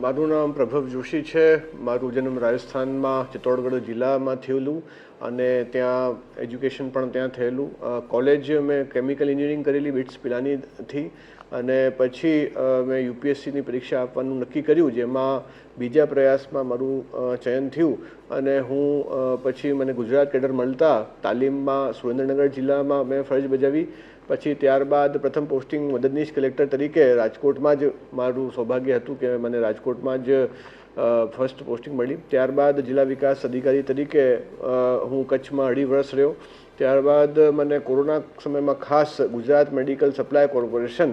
મારું નામ પ્રભવ જોશી છે. મારું જન્મ રાજસ્થાનમાં ચિત્તોડગઢ જિલ્લામાં થયેલું અને ત્યાં એજ્યુકેશન પણ ત્યાં થયેલું. કોલેજ મેં કેમિકલ એન્જિનિયરિંગ કરેલી બિટ્સ પિલાનીથી અને પછી મેં યુપીએસસીની પરીક્ષા આપવાનું નક્કી કર્યું, જેમાં બીજા પ્રયાસમાં મારું ચયન થયું અને હું પછી મને ગુજરાત કેડર મળતા તાલીમમાં સુરેન્દ્રનગર જિલ્લામાં મેં ફરજ બજાવી. પછી ત્યારબાદ પ્રથમ પોસ્ટિંગ મદદનીશ કલેક્ટર તરીકે રાજકોટમાં જ મારું સૌભાગ્ય હતું કે મને રાજકોટમાં જ ફર્સ્ટ પોસ્ટિંગ મળી. ત્યારબાદ જિલ્લા વિકાસ અધિકારી તરીકે હું કચ્છમાં 2.5 વર્ષ રહ્યો. ત્યારબાદ મને કોરોના સમયમાં ખાસ ગુજરાત મેડિકલ સપ્લાય કોર્પોરેશન,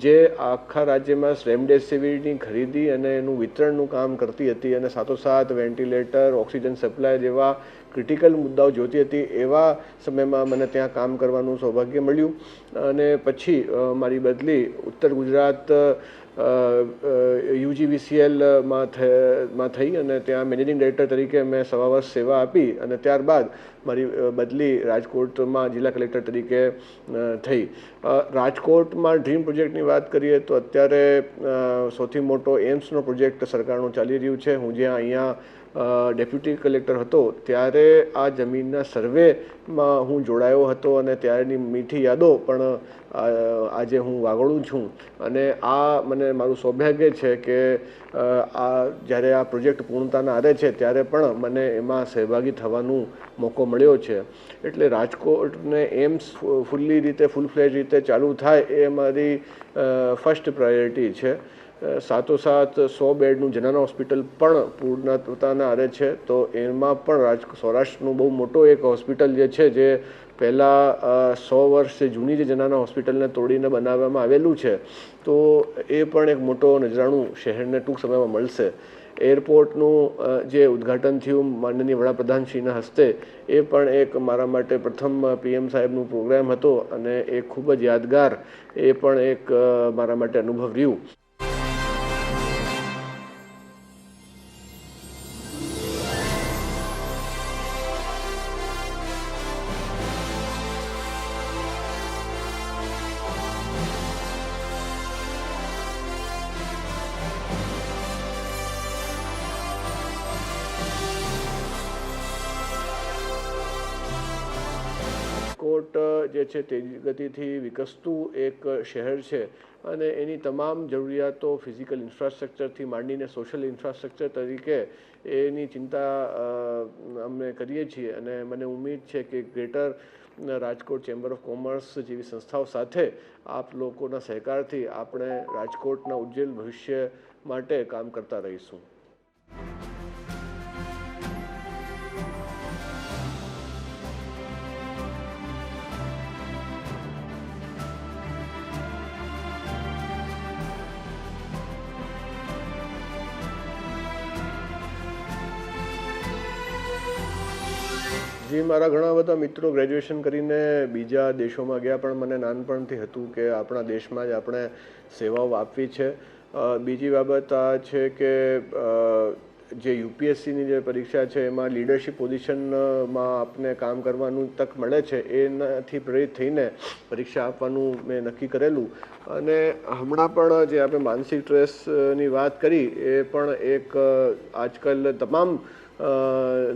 જે આખા રાજ્યમાં રેમડેસિવિરની ખરીદી અને એનું વિતરણનું કામ કરતી હતી અને સાથોસાથ વેન્ટિલેટર, ઓક્સિજન સપ્લાય જેવા ક્રિટિકલ મુદ્દાઓ જોતી હતી, એવા સમયમાં મને ત્યાં કામ કરવાનું સૌભાગ્ય મળ્યું. અને પછી મારી બદલી ઉત્તર ગુજરાત UGVCLમાં થઈ અને ત્યાં મેનેજિંગ ડાયરેક્ટર તરીકે મેં 1.25 વર્ષ સેવા આપી અને ત્યારબાદ મારી બદલી રાજકોટમાં જિલ્લા કલેક્ટર તરીકે થઈ. રાજકોટમાં ડ્રીમ પ્રોજેક્ટની વાત કરીએ તો અત્યારે સૌથી મોટો એમ્સનો પ્રોજેક્ટ સરકારનો ચાલી રહ્યું છે. હું જ્યાં અહીંયા ડેપ્યુટી કલેક્ટર હતો ત્યારે આ જમીનના સર્વેમાં હું જોડાયો હતો અને ત્યારેની મીઠી યાદો પણ આજે હું વાગોળું છું. અને આ મને મારું સૌભાગ્ય છે કે જ્યારે આ પ્રોજેક્ટ પૂર્ણતાના આરે છે ત્યારે પણ મને એમાં સહભાગી થવાનો મોકો મળ્યો છે. એટલે રાજકોટને એમ્સ ફૂલ ફ્લેજ રીતે ચાલુ થાય એ મારી ફર્સ્ટ પ્રાયોરિટી છે. સાથોસાથ 100 બેડનું જનાના હોસ્પિટલ પણ પૂર્ણતાના આરે છે, તો એમાં પણ સૌરાષ્ટ્રનું બહુ મોટો એક હોસ્પિટલ જે છે, જે પહેલાં 100 વર્ષ જૂની જે જનાના હોસ્પિટલને તોડીને બનાવવામાં આવેલું છે, તો એ પણ એક મોટો નજરાણું શહેરને ટૂંક સમયમાં મળશે. એરપોર્ટનું જે ઉદ્ઘાટન થયું માનનીય વડાપ્રધાનશ્રીના હસ્તે, એ પણ એક મારા માટે પ્રથમ PM સાહેબનું પ્રોગ્રામ હતો અને એ ખૂબ જ યાદગાર એ પણ એક મારા માટે અનુભવ રહ્યું. રાજકોટ જે છે તેજી ગતિથી વિકસતું એક શહેર છે અને એની તમામ જરૂરિયાતો ફિઝિકલ ઇન્ફ્રાસ્ટ્રક્ચરથી માંડીને સોશિયલ ઇન્ફ્રાસ્ટ્રક્ચર તરીકે એની ચિંતા અમે કરીએ છીએ. અને મને ઉમ્મીદ છે કે greater Rajkot chamber of commerce જેવી સંસ્થાઓ સાથે આપ લોકોના સહકારથી આપણે રાજકોટના ઉજ્જવળ ભવિષ્ય માટે કામ કરતા રહીશું. જી, મારા ઘણા બધા મિત્રો ગ્રેજ્યુએશન કરીને બીજા દેશોમાં ગયા, પણ મને નાનપણથી હતું કે આપણા દેશમાં જ આપણે સેવાઓ આપવી છે. બીજી બાબત આ છે કે જે UPSCની જે પરીક્ષા છે એમાં લીડરશિપ પોઝિશનમાં આપને કામ કરવાનું તક મળે છે, એનાથી પ્રેરિત થઈને પરીક્ષા આપવાનું મેં નક્કી કરેલું. અને હમણાં પણ જે આપણે માનસિક સ્ટ્રેસની વાત કરી, એ પણ એક આજકાલ તમામ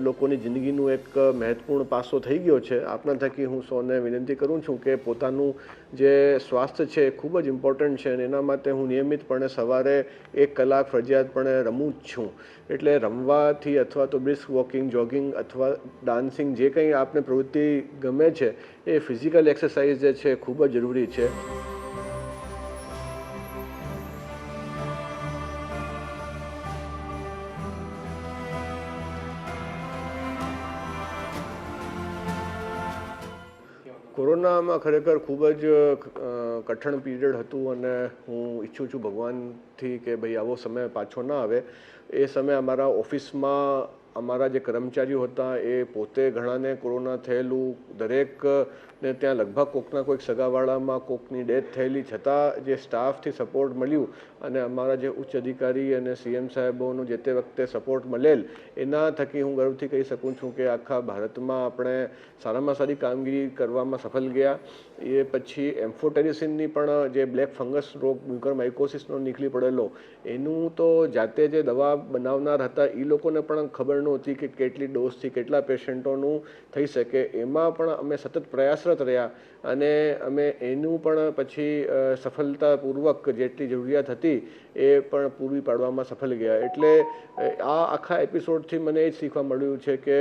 લોકોની જિંદગીનું એક મહત્વપૂર્ણ પાસો થઈ ગયો છે. આપના થકી હું સૌને વિનંતી કરું છું કે પોતાનું જે સ્વાસ્થ્ય છે એ ખૂબ જ ઇમ્પોર્ટન્ટ છે અને એના માટે હું નિયમિતપણે સવારે 1 કલાક ફરજિયાતપણે રમું જ છું. એટલે રમવાથી અથવા તો બ્રિસ્ક વોકિંગ, જોગિંગ અથવા ડાન્સિંગ, જે કંઈ આપને પ્રવૃત્તિ ગમે છે, એ ફિઝિકલ એક્સરસાઇઝ જે છે ખૂબ જ જરૂરી છે. કોરોનામાં ખરેખર ખૂબ જ કઠણ પીરિયડ હતું અને હું ઈચ્છું છું ભગવાનથી કે ભાઈ આવો સમય પાછો ના આવે. એ સમયે અમારા ઓફિસમાં અમારા જે કર્મચારીઓ હતા એ પોતે ઘણાને કોરોના થયેલું, દરેકને ત્યાં લગભગ કોકના કોઈક સગાવાળામાં કોકની ડેથ થયેલી, છતાં જે સ્ટાફથી સપોર્ટ મળ્યું અને અમારા જે ઉચ્ચ અધિકારી અને સીએમ સાહેબોનું જે તે વખતે સપોર્ટ મળેલ, એના થકી હું ગર્વથી કહી શકું છું કે આખા ભારતમાં આપણે સારામાં સારી કામગીરી કરવામાં સફળ ગયા. એ પછી એમ્ફોટેરિસિનની પણ જે બ્લેક ફંગસ રોગ મ્યુકરમાઇકોસિસનો નીકળી પડેલો, એનું તો જાતે જે દવા બનાવનાર હતા એ લોકોને પણ ખબર નહોતી કે કેટલી ડોઝથી કેટલા પેશન્ટોનું થઈ શકે. એમાં પણ અમે સતત પ્રયાસરત રહ્યા અને અમે એનું પણ પછી સફળતાપૂર્વક જેટલી જરૂરિયાત હતી એ પણ પૂરી પાડવામાં સફળ ગયા. એટલે આ આખા એપિસોડથી મને એ જ શીખવા મળ્યું છે કે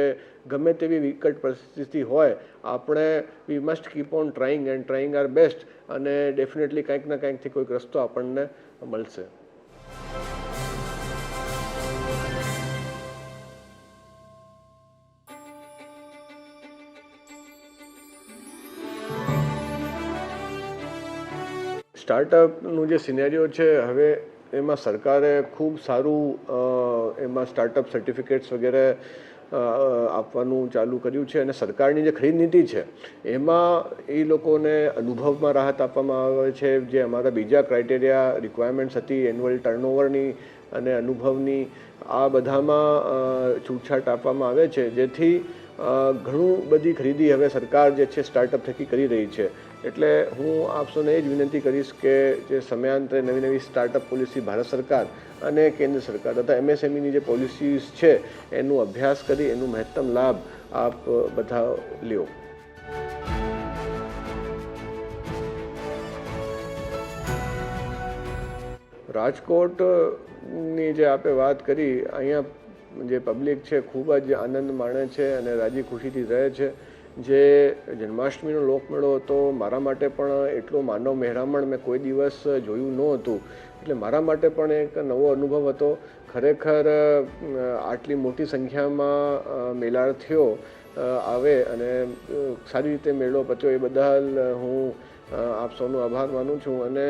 ગમે તેવી વિકટ પરિસ્થિતિ હોય, આપણે we must keep on trying and trying our best, અને ડેફિનેટલી કંઈક ના કંઈકથી કોઈક રસ્તો આપણને મળશે. સ્ટાર્ટઅપનું જે સિનેરિયો છે, હવે એમાં સરકારે ખૂબ સારું એમાં સ્ટાર્ટઅપ સર્ટિફિકેટ્સ વગેરે આપવાનું ચાલુ કર્યું છે. અને સરકારની જે ખરીદ નીતિ છે એમાં એ લોકોને અનુભવમાં રાહત આપવામાં આવે છે. જે અમારા બીજા ક્રાઇટેરિયા રિક્વાયરમેન્ટ્સ હતી એન્યુઅલ ટર્નઓવરની અને અનુભવની, આ બધામાં છૂટછાટ આપવામાં આવે છે, જેથી ઘણું બધી ખરીદી હવે સરકાર જે છે સ્ટાર્ટઅપ થકી કરી રહી છે. એટલે હું આપ સૌને એ જ વિનંતી કરીશ કે જે સમયાંતરે નવી નવી સ્ટાર્ટઅપ પોલિસી ભારત સરકાર અને કેન્દ્ર સરકાર તથા એમએસએમઈની જે પોલિસીઝ છે એનું અભ્યાસ કરી એનું મહત્તમ લાભ આપ બધા લ્યો. રાજકોટની જે આપે વાત કરી, અહીંયા જે પબ્લિક છે ખૂબ જ આનંદ માણે છે અને રાજી ખુશીથી રહે છે. જે જન્માષ્ટમીનો લોકમેળો હતો, મારા માટે પણ એટલો માનવ મહેરામણ મેં કોઈ દિવસ જોયું નહોતું. એટલે મારા માટે પણ એક નવો અનુભવ હતો. ખરેખર આટલી મોટી સંખ્યામાં મેલાર્થીઓ આવે અને સારી રીતે મેળો પત્યો એ બદલ હું આપ સૌનો આભાર માનું છું. અને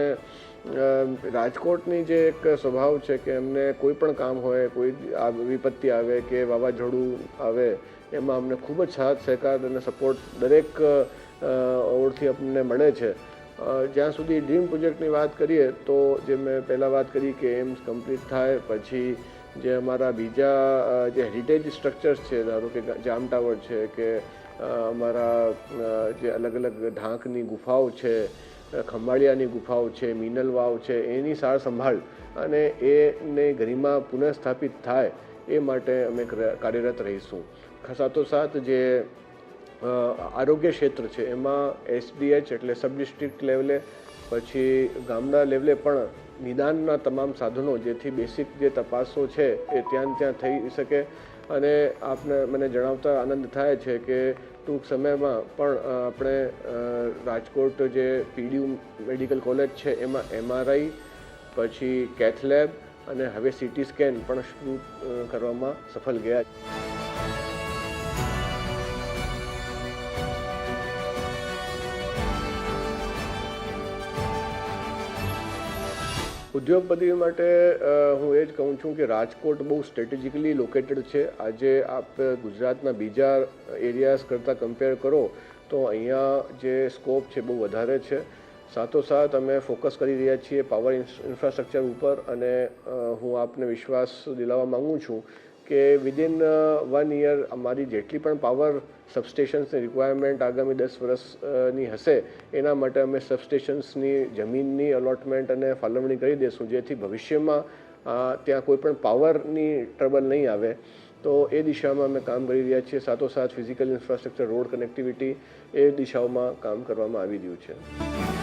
રાજકોટની જે એક સ્વભાવ છે કે અમને કોઈ પણ કામ હોય, કોઈ વિપત્તિ આવે કે વાવાઝોડું આવે, એમાં અમને ખૂબ જ સાથ સહકાર અને સપોર્ટ દરેક ઓરથી અમને મળે છે. જ્યાં સુધી ડ્રીમ પ્રોજેક્ટની વાત કરીએ તો જે મેં પહેલાં વાત કરી કે એમ્સ કમ્પ્લીટ થાય પછી જે અમારા બીજા જે હેરિટેજ સ્ટ્રક્ચર્સ છે, ધારો કે જામ ટાવર છે કે અમારા જે અલગ અલગ ઢાંકની ગુફાઓ છે, ખંભાળિયાની ગુફાઓ છે, મિનલ વાવ છે, એની સાર સંભાળ અને એને ગરિમા પુનઃસ્થાપિત થાય એ માટે અમે કાર્યરત રહીશું. સાથોસાથ જે આરોગ્ય ક્ષેત્ર છે એમાં એસડીએચ એટલે સબ ડિસ્ટ્રિક્ટ લેવલે, પછી ગામડા લેવલે પણ નિદાનના તમામ સાધનો, જેથી બેસિક જે તપાસો છે એ ત્યાં થઈ શકે. અને આપને મને જણાવતા આનંદ થાય છે કે ટૂંક સમયમાં પણ આપણે રાજકોટ જે પીડીયુ મેડિકલ કોલેજ છે એમાં એમઆરઆઈ, પછી કેથ લેબ અને હવે સીટી સ્કેન પણ શરૂ કરવામાં સફળ ગયા. ઉદ્યોગપતિ માટે હું એ જ કહું છું કે રાજકોટ બહુ સ્ટ્રેટેજિકલી લોકેટેડ છે. આજે આપ ગુજરાતના બીજા એરિયાઝ કરતાં કમ્પેર કરો તો અહીંયા જે સ્કોપ છે બહુ વધારે છે. સાથોસાથ અમે ફોકસ કરી રહ્યા છીએ પાવર ઇન્ફ્રાસ્ટ્રક્ચર ઉપર, અને હું આપને વિશ્વાસ દિલાવવા માગું છું કે વિધિન 1 યર અમારી જેટલી પણ પાવર સબસ્ટેશન્સની રિક્વાયરમેન્ટ આગામી 10 વર્ષની હશે, એના માટે અમે સબસ્ટેશન્સની જમીનની અલોટમેન્ટ અને ફાળવણી કરી દઈશું, જેથી ભવિષ્યમાં ત્યાં કોઈ પણ પાવરની ટ્રબલ નહીં આવે. તો એ દિશામાં અમે કામ કરી રહ્યા છીએ. સાથોસાથ ફિઝિકલ ઇન્ફ્રાસ્ટ્રક્ચર, રોડ કનેક્ટિવિટી, એ દિશાઓમાં કામ કરવામાં આવી રહ્યું છે.